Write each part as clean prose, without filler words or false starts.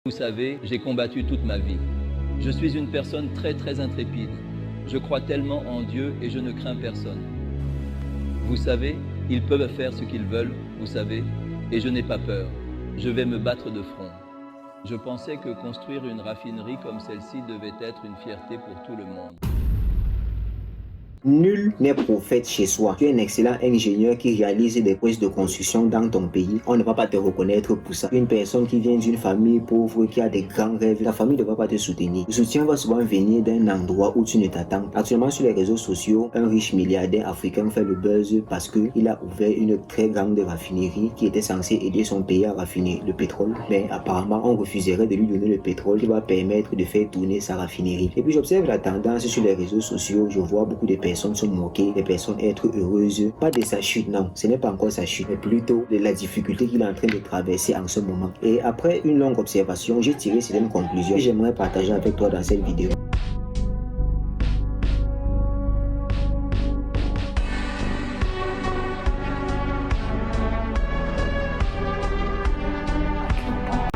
Vous savez, j'ai combattu toute ma vie. Je suis une personne très intrépide. Je crois tellement en Dieu et je ne crains personne. Vous savez, ils peuvent faire ce qu'ils veulent, vous savez, et je n'ai pas peur. Je vais me battre de front. Je pensais que construire une raffinerie comme celle-ci devait être une fierté pour tout le monde. Nul n'est prophète chez soi. Tu es un excellent ingénieur qui réalise des projets de construction dans ton pays. On ne va pas te reconnaître pour ça. Une personne qui vient d'une famille pauvre, qui a des grands rêves, ta famille ne va pas te soutenir. Le soutien va souvent venir d'un endroit où tu ne t'attends. Actuellement sur les réseaux sociaux, un riche milliardaire africain fait le buzz parce qu'il a ouvert une très grande raffinerie qui était censée aider son pays à raffiner le pétrole. Mais apparemment, on refuserait de lui donner le pétrole qui va permettre de faire tourner sa raffinerie. Et puis j'observe la tendance sur les réseaux sociaux. Je vois beaucoup de personnes se moquer, les personnes être heureuses, pas de sa chute, non, ce n'est pas encore sa chute, mais plutôt de la difficulté qu'il est en train de traverser en ce moment. Et après une longue observation, j'ai tiré certaines conclusions que j'aimerais partager avec toi dans cette vidéo.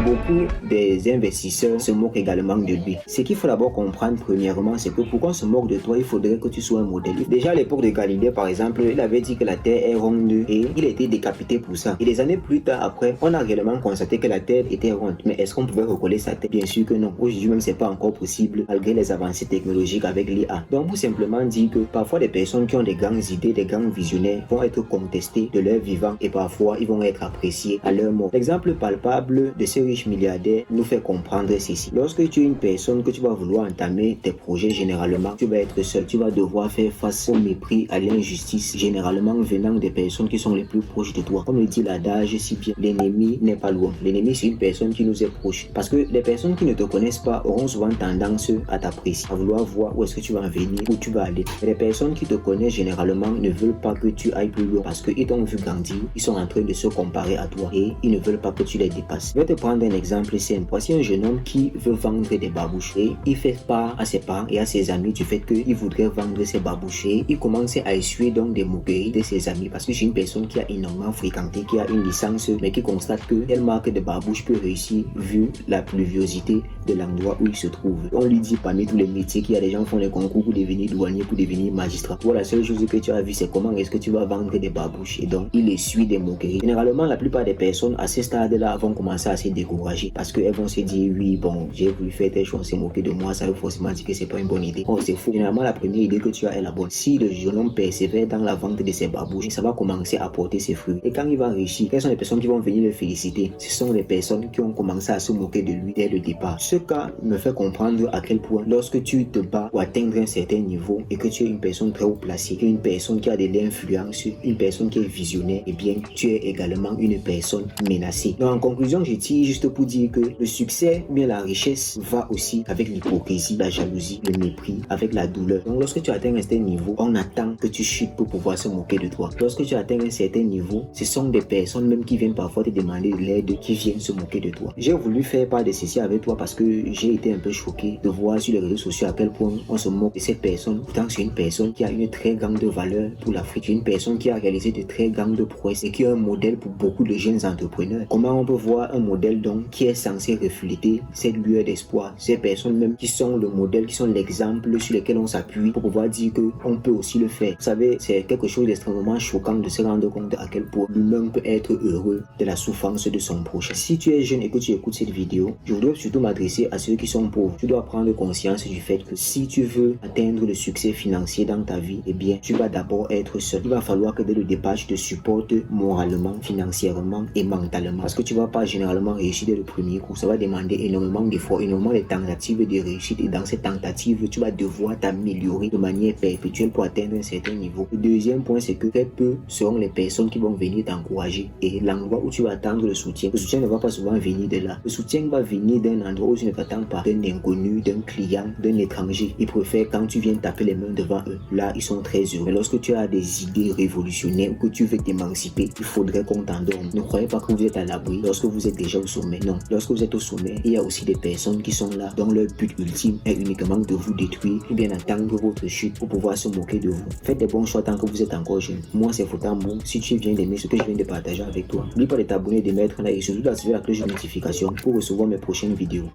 Beaucoup des investisseurs se moquent également de lui. Ce qu'il faut d'abord comprendre premièrement, c'est que pour qu'on se moque de toi, il faudrait que tu sois un modèle. Déjà à l'époque de Galilée par exemple, il avait dit que la Terre est ronde et il a été décapité pour ça. Et des années plus tard après, on a réellement constaté que la Terre était ronde. Mais est-ce qu'on pouvait recoller sa Terre? Bien sûr que non. Aujourd'hui même c'est pas encore possible malgré les avancées technologiques avec l'IA. Donc pour simplement dire que parfois des personnes qui ont des grandes idées, des grands visionnaires vont être contestées de leur vivant et parfois ils vont être appréciés à leur mort. L'exemple palpable de ces riches milliardaires nous fait comprendre ceci. Lorsque tu es une personne que tu vas vouloir entamer tes projets, généralement tu vas être seul, tu vas devoir faire face au mépris, à l'injustice, généralement venant des personnes qui sont les plus proches de toi. Comme le dit l'adage si bien, l'ennemi n'est pas loin. L'ennemi c'est une personne qui nous est proche, parce que les personnes qui ne te connaissent pas auront souvent tendance à t'apprécier, à vouloir voir où est-ce que tu vas en venir, où tu vas aller. Et les personnes qui te connaissent généralement ne veulent pas que tu ailles plus loin, parce qu'ils t'ont vu grandir, ils sont en train de se comparer à toi et ils ne veulent pas que tu les dépasses. Je vais te prendre un exemple simple. Voici un jeune homme qui veut vendre des babouches et il fait part à ses parents et à ses amis du fait qu'il voudrait vendre ses babouches et il commence à essuyer donc des moqueries de ses amis, parce que c'est une personne qui a énormément fréquenté, qui a une licence mais qui constate que telle marque de babouche peut réussir vu la pluviosité de l'endroit où il se trouve. On lui dit parmi tous les métiers qu'il y a des gens qui font les concours pour devenir douanier, pour devenir magistrat. Toi la seule chose que tu as vu c'est comment est-ce que tu vas vendre des babouches, et donc il essuie des moqueries. Généralement la plupart des personnes à ce stade là vont commencer à se décourager parce qu'elles vont se dire oui bon j'ai voulu faire telle chose, c'est moqué de moi, ça veut forcément dire que c'est pas une bonne idée. Oh c'est faux. Généralement la première idée que tu as est la bonne. Si le jeune homme persévère dans la vente de ses babouches, ça va commencer à porter ses fruits. Et quand il va réussir, quelles sont les personnes qui vont venir le féliciter? Ce sont les personnes qui ont commencé à se moquer de lui dès le départ. Ce cas me fait comprendre à quel point lorsque tu te bats pour atteindre un certain niveau et que tu es une personne très haut placée, une personne qui a de l'influence, une personne qui est visionnaire, et bien tu es également une personne menacée. Donc en conclusion, je tire juste pour dire que le succès, bien la richesse va aussi avec l'hypocrisie, la jalousie, le mépris, avec la douleur. Donc lorsque tu atteins un certain niveau, on attend que tu chutes pour pouvoir se moquer de toi. Lorsque tu atteins un certain niveau, ce sont des personnes même qui viennent parfois te demander de l'aide, qui viennent se moquer de toi. J'ai voulu faire part de ceci avec toi parce que j'ai été un peu choqué de voir sur les réseaux sociaux à quel point on se moque de cette personne. Pourtant c'est une personne qui a une très grande valeur pour l'Afrique, une personne qui a réalisé de très grandes prouesses et qui est un modèle pour beaucoup de jeunes entrepreneurs. Comment on peut voir un modèle donc qui est censé refléter cette lueur d'espoir, ces personnes même qui sont le modèle, qui sont l'exemple sur lequel on s'appuie pour pouvoir dire qu'on peut aussi le faire. Vous savez, c'est quelque chose d'extrêmement choquant de se rendre compte à quel point l'humain peut être heureux de la souffrance de son prochain. Si tu es jeune et que tu écoutes cette vidéo, je voudrais surtout m'adresser à ceux qui sont pauvres. Tu dois prendre conscience du fait que si tu veux atteindre le succès financier dans ta vie, eh bien, tu vas d'abord être seul. Il va falloir que dès le départ, tu te supportes moralement, financièrement et mentalement. Parce que tu vas pas généralement réussir dès le premier coup. Ça va demander énormément d'efforts, énormément de tentatives de réussite, et dans ces tentatives, tu vas devoir t'améliorer de manière perpétuelle pour atteindre un certain niveau. Le deuxième point, c'est que très peu seront les personnes qui vont venir t'encourager, et l'endroit où tu vas attendre le soutien ne va pas souvent venir de là. Le soutien va venir d'un endroit où tu ne t'attends pas, d'un inconnu, d'un client, d'un étranger. Ils préfèrent quand tu viens taper les mains devant eux. Là, ils sont très heureux. Mais lorsque tu as des idées révolutionnaires ou que tu veux t'émanciper, il faudrait qu'on t'endorme. Ne croyez pas que vous êtes à l'abri lorsque vous êtes déjà au sommet. Non, Donc, lorsque vous êtes au sommet, il y a aussi des personnes qui sont là, dont leur but ultime est uniquement de vous détruire ou bien attendre votre chute pour pouvoir se moquer de vous. Faites des bons choix tant que vous êtes encore jeune. Moi, c'est Fotambo. Si tu viens d'aimer ce que je viens de partager avec toi, n'oublie pas de t'abonner, de mettre un like et surtout d'activer la cloche de notification pour recevoir mes prochaines vidéos.